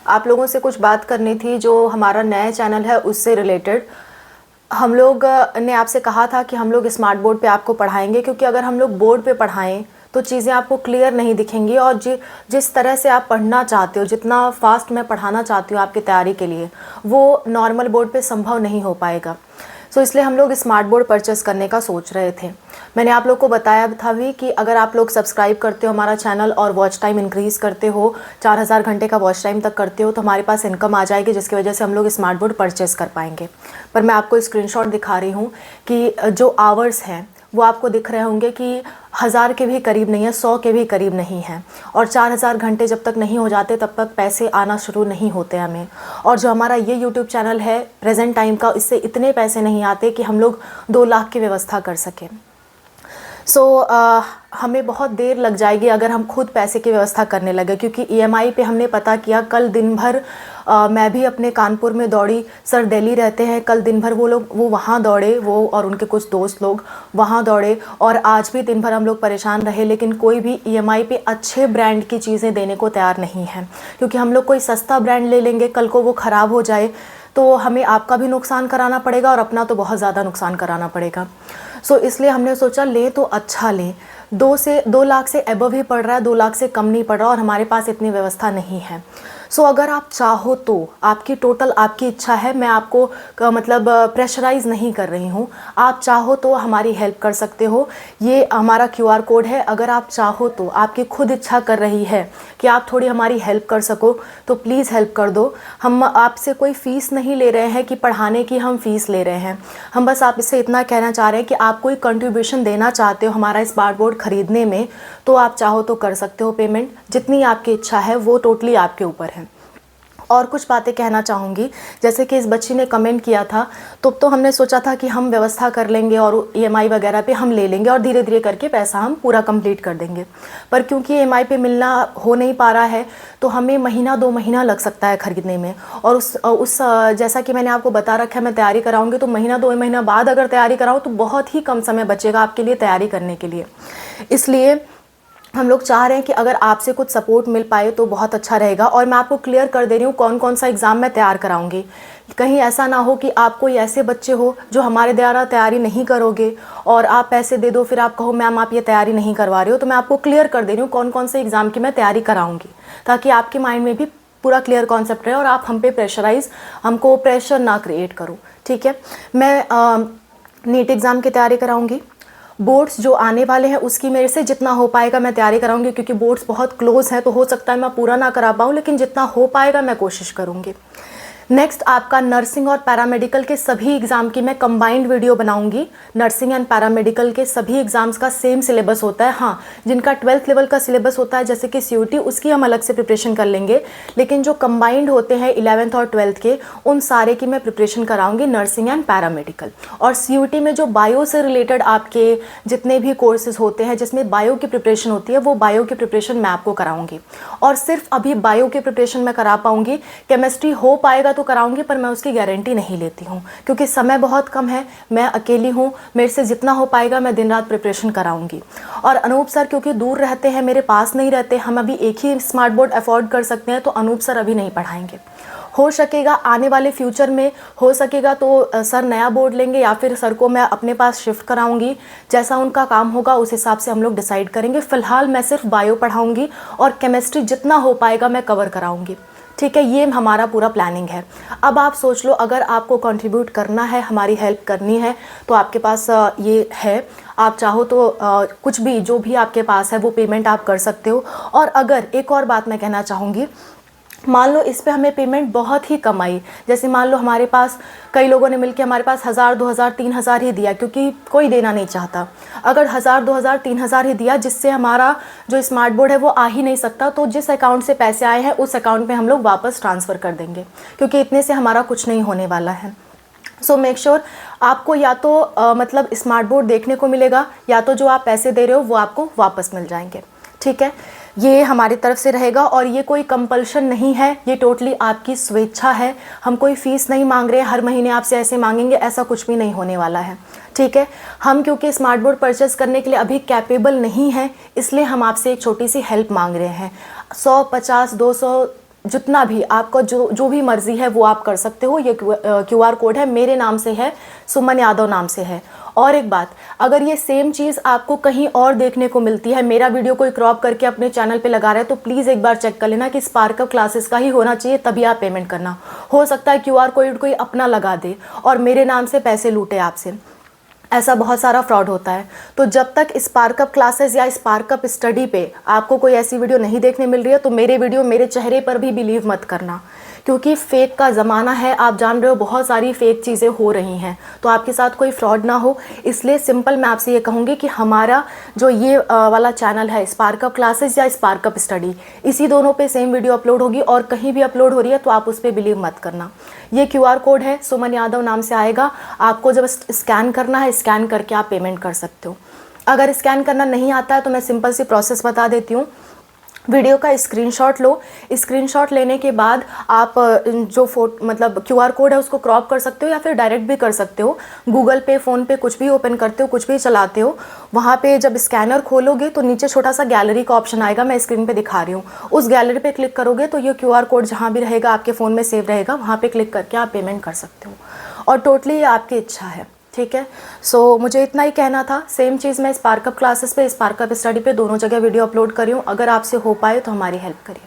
आप लोगों से कुछ बात करनी थी जो हमारा नया चैनल है उससे रिलेटेड। हम लोग ने आपसे कहा था कि हम लोग स्मार्ट बोर्ड पे आपको पढ़ाएंगे, क्योंकि अगर हम लोग बोर्ड पे पढ़ाएं तो चीज़ें आपको क्लियर नहीं दिखेंगी और जिस तरह से आप पढ़ना चाहते हो, जितना फास्ट मैं पढ़ाना चाहती हूँ आपकी तैयारी के लिए, वो नॉर्मल बोर्ड पे संभव नहीं हो पाएगा। सो इसलिए हम लोग स्मार्ट बोर्ड परचेस करने का सोच रहे थे। मैंने आप लोग को बताया था भी कि अगर आप लोग सब्सक्राइब करते हो हमारा चैनल और वॉच टाइम इंक्रीज़ करते हो, 4000 घंटे का वॉच टाइम तक करते हो, तो हमारे पास इनकम आ जाएगी, जिसकी वजह से हम लोग स्मार्ट बोर्ड परचेस कर पाएंगे। पर मैं आपको स्क्रीनशॉट दिखा रही हूँ कि जो आवर्स हैं वो आपको दिख रहे होंगे कि 1000 के भी करीब नहीं है, 100 के भी करीब नहीं है। और 4000 घंटे जब तक नहीं हो जाते तब तक पैसे आना शुरू नहीं होते हमें। और जो हमारा ये यूट्यूब चैनल है प्रेजेंट टाइम का, इससे इतने पैसे नहीं आते कि हम लोग 2 लाख की व्यवस्था कर सकें। हमें बहुत देर लग जाएगी अगर हम खुद पैसे की व्यवस्था करने लगे, क्योंकि EMI पे हमने पता किया। कल दिन भर मैं भी अपने कानपुर में दौड़ी, सर दिल्ली रहते हैं, कल दिन भर वो वहाँ दौड़े, वो और उनके कुछ दोस्त लोग वहाँ दौड़े, और आज भी दिन भर हम लोग परेशान रहे, लेकिन कोई भी EMI पे अच्छे ब्रांड की चीज़ें देने को तैयार नहीं है। क्योंकि हम लोग कोई सस्ता ब्रांड ले लेंगे, कल को वो ख़राब हो जाए तो हमें आपका भी नुकसान कराना पड़ेगा और अपना तो बहुत ज़्यादा नुकसान कराना पड़ेगा। इसलिए हमने सोचा ले तो अच्छा लें। 2 लाख से एबव ही पड़ रहा है, 2 लाख से कम नहीं पड़ रहा, और हमारे पास इतनी व्यवस्था नहीं है। अगर आप चाहो तो, आपकी टोटल आपकी इच्छा है, मैं आपको मतलब प्रेशराइज़ नहीं कर रही हूँ, आप चाहो तो हमारी हेल्प कर सकते हो। ये हमारा QR कोड है, अगर आप चाहो तो, आपकी खुद इच्छा कर रही है कि आप थोड़ी हमारी हेल्प कर सको तो प्लीज़ हेल्प कर दो। हम आपसे कोई फ़ीस नहीं ले रहे हैं कि पढ़ाने की हम फ़ीस ले रहे हैं, हम बस आप इससे इतना कहना चाह रहे हैं कि आप कोई कंट्रीब्यूशन देना चाहते हो हमारा स्मार्ट बोर्ड ख़रीदने में, तो आप चाहो तो कर सकते हो पेमेंट, जितनी आपकी इच्छा है, वो टोटली आपके ऊपर है। और कुछ बातें कहना चाहूँगी, जैसे कि इस बच्ची ने कमेंट किया था, तो हमने सोचा था कि हम व्यवस्था कर लेंगे और EMI वगैरह पे हम ले लेंगे और धीरे धीरे करके पैसा हम पूरा कंप्लीट कर देंगे। पर क्योंकि EMI पे मिलना हो नहीं पा रहा है, तो हमें महीना 2 महीना लग सकता है ख़रीदने में। और उस जैसा कि मैंने आपको बता रखा है, मैं तैयारी कराऊँगी तो महीना 2 महीना बाद अगर तैयारी कराऊँ तो बहुत ही कम समय बचेगा आपके लिए तैयारी करने के लिए। इसलिए हम लोग चाह रहे हैं कि अगर आपसे कुछ सपोर्ट मिल पाए तो बहुत अच्छा रहेगा। और मैं आपको क्लियर कर दे रही हूँ कौन कौन सा एग्ज़ाम मैं तैयार कराऊंगी। कहीं ऐसा ना हो कि आप कोई ऐसे बच्चे हो जो हमारे द्वारा तैयारी नहीं करोगे और आप पैसे दे दो, फिर आप कहो मैम आप ये तैयारी नहीं करवा रहे हो। तो मैं आपको क्लियर कर दे रही हूँ कौन कौन से एग्ज़ाम की मैं तैयारी कराऊँगी, ताकि आपके माइंड में भी पूरा क्लियर कॉन्सेप्ट रहे और आप हम पे हमको प्रेशर ना क्रिएट करो। ठीक है, मैं नीट एग्ज़ाम की तैयारी कराऊँगी। बोर्ड्स जो आने वाले हैं उसकी मेरे से जितना हो पाएगा मैं तैयारी कराऊंगी, क्योंकि बोर्ड्स बहुत क्लोज हैं, तो हो सकता है मैं पूरा ना करा पाऊँ, लेकिन जितना हो पाएगा मैं कोशिश करूंगी। नेक्स्ट आपका नर्सिंग और पैरामेडिकल के सभी एग्ज़ाम की मैं कंबाइंड वीडियो बनाऊंगी। नर्सिंग एंड पैरामेडिकल के सभी एग्ज़ाम्स का सेम सिलेबस होता है। हाँ, जिनका 12th लेवल का सिलेबस होता है जैसे कि CUT, उसकी हम अलग से प्रिपरेशन कर लेंगे, लेकिन जो कंबाइंड होते हैं 11th और 12th के, उन सारे की मैं प्रिपरेशन कराऊंगी, नर्सिंग एंड पैरामेडिकल। और CUT में जो बायो से रिलेटेड आपके जितने भी कोर्सेज होते हैं जिसमें बायो की प्रिपरेशन होती है, वो बायो की प्रिपरेशन मैं आपको कराऊंगी। और सिर्फ अभी बायो की प्रिपरेशन मैं करा पाऊंगी, केमिस्ट्री हो पाएगा तो कराऊंगी, पर मैं उसकी गारंटी नहीं लेती हूँ, क्योंकि समय बहुत कम है, मैं अकेली हूँ, मेरे से जितना हो पाएगा मैं दिन रात प्रिपरेशन कराऊंगी। और अनूप सर क्योंकि दूर रहते हैं, मेरे पास नहीं रहते, हम अभी एक ही स्मार्ट बोर्ड अफोर्ड कर सकते हैं, तो अनूप सर अभी नहीं पढ़ाएंगे। हो सकेगा आने वाले फ्यूचर में हो सकेगा तो सर नया बोर्ड लेंगे, या फिर सर को मैं अपने पास शिफ्ट कराऊंगी। जैसा उनका काम होगा उस हिसाब से हम लोग डिसाइड करेंगे। फ़िलहाल मैं सिर्फ बायो पढ़ाऊंगी और केमिस्ट्री जितना हो पाएगा मैं कवर कराऊंगी। ठीक है, ये हमारा पूरा प्लानिंग है। अब आप सोच लो, अगर आपको कंट्रीब्यूट करना है, हमारी हेल्प करनी है, तो आपके पास ये है, आप चाहो तो कुछ भी जो भी आपके पास है वो पेमेंट आप कर सकते हो। और अगर एक और बात मैं कहना चाहूँगी, मान लो इस पे हमें पेमेंट बहुत ही कम आई, जैसे मान लो हमारे पास कई लोगों ने मिलकर हमारे पास 1000, 2000, 3000 ही दिया, क्योंकि कोई देना नहीं चाहता। अगर 1000, 2000, 3000 ही दिया, जिससे हमारा जो स्मार्ट बोर्ड है वो आ ही नहीं सकता, तो जिस अकाउंट से पैसे आए हैं उस अकाउंट में हम लोग वापस ट्रांसफ़र कर देंगे, क्योंकि इतने से हमारा कुछ नहीं होने वाला है। सो मेक श्योर आपको या तो मतलब स्मार्ट बोर्ड देखने को मिलेगा, या तो जो आप पैसे दे रहे हो वो आपको वापस मिल जाएंगे। ठीक है, ये हमारी तरफ से रहेगा और ये कोई कंपल्शन नहीं है, ये टोटली आपकी स्वेच्छा है। हम कोई फ़ीस नहीं मांग रहे हैं, हर महीने आपसे ऐसे मांगेंगे, ऐसा कुछ भी नहीं होने वाला है। ठीक है, हम क्योंकि स्मार्ट बोर्ड परचेस करने के लिए अभी कैपेबल नहीं है, इसलिए हम आपसे एक छोटी सी हेल्प मांग रहे हैं। 100, 50, 200 जितना भी आपका जो भी मर्ज़ी है वो आप कर सकते हो। ये QR कोड है, मेरे नाम से है, सुमन यादव नाम से है। और एक बात, अगर ये सेम चीज़ आपको कहीं और देखने को मिलती है, मेरा वीडियो कोई क्रॉप करके अपने चैनल पे लगा रहा है, तो प्लीज़ एक बार चेक कर लेना कि स्पार्कअप क्लासेस का ही होना चाहिए, तभी आप पेमेंट करना। हो सकता है QR कोड कोई अपना लगा दे और मेरे नाम से पैसे लूटे आपसे, ऐसा बहुत सारा फ्रॉड होता है। तो जब तक स्पार्कअप क्लासेस या स्पार्कअप स्टडी पे आपको कोई ऐसी वीडियो नहीं देखने मिल रही है, तो मेरे वीडियो मेरे चेहरे पर भी बिलीव मत करना, क्योंकि फ़ेक का ज़माना है। आप जान रहे हो बहुत सारी फ़ेक चीज़ें हो रही हैं, तो आपके साथ कोई फ्रॉड ना हो, इसलिए सिंपल मैं आपसे ये कहूँगी कि हमारा जो ये वाला चैनल है स्पार्कअप क्लासेस या स्पार्कअप स्टडी, इसी दोनों पे सेम वीडियो अपलोड होगी, और कहीं भी अपलोड हो रही है तो आप उस पर बिलीव मत करना। ये QR कोड है, सुमन यादव नाम से आएगा, आपको जब स्कैन करना है, स्कैन करके आप पेमेंट कर सकते हो। अगर स्कैन करना नहीं आता है तो मैं सिंपल सी प्रोसेस बता देती हूँ। वीडियो का स्क्रीनशॉट लो, स्क्रीनशॉट लेने के बाद आप जो मतलब QR कोड है उसको क्रॉप कर सकते हो, या फिर डायरेक्ट भी कर सकते हो। गूगल पे, फ़ोन पे कुछ भी ओपन करते हो, कुछ भी चलाते हो, वहाँ पे जब स्कैनर खोलोगे तो नीचे छोटा सा गैलरी का ऑप्शन आएगा, मैं स्क्रीन पे दिखा रही हूँ। उस गैलरी पे क्लिक करोगे तो ये QR कोड जहाँ भी रहेगा आपके फ़ोन में सेव रहेगा, वहाँ पर क्लिक करके आप पेमेंट कर सकते हो, और टोटली ये आपकी इच्छा है, ठीक है। सो मुझे इतना ही कहना था। सेम चीज़ मैं स्पार्कअप क्लासेस पे, स्पार्कअप स्टडी पे दोनों जगह वीडियो अपलोड कर रही हूँ। अगर आपसे हो पाए तो हमारी हेल्प करिए।